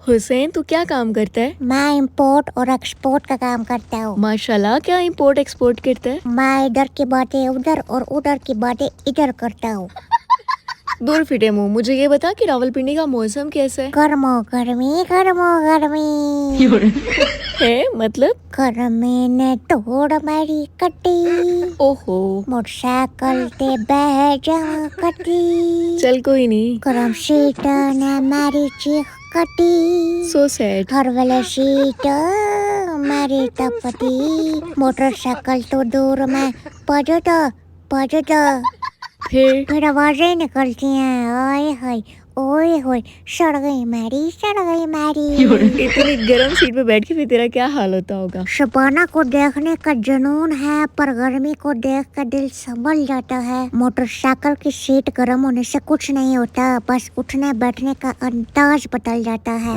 हुसैन, तू क्या काम करता है? मैं इम्पोर्ट और एक्सपोर्ट का काम करता हूँ। माशाल्लाह, क्या इंपोर्ट एक्सपोर्ट करता है? मैं इधर की बातें उधर और उधर की बातें इधर करता हूँ। दूर फिटे मुंह, मुझे ये बता कि रावलपिंडी का मौसम कैसा है? गर्मो गर्मी गर्मो गर्मी है मतलब? गर्मी ने तोड़ मेरी कटी, ओहो, मोटरसाइकिल ते बह जा कटी, चल कोई नहीं। गरम सीट ने मेरी चीख कटी, सो सैड। हर वाले सीट मेरी तपती, मोटरसाइकिल तो दूर में पजता फिर आवाजें निकलती हैं, ओए होए ओए होए, सड़ गई मैरी। इतनी गर्म सीट पे बैठ के फिर तेरा क्या हाल होता होगा? शबाना को देखने का जुनून है, पर गर्मी को देख कर दिल संभल जाता है। मोटरसाइकिल की सीट गर्म होने से कुछ नहीं होता, बस उठने बैठने का अंदाज बदल जाता है।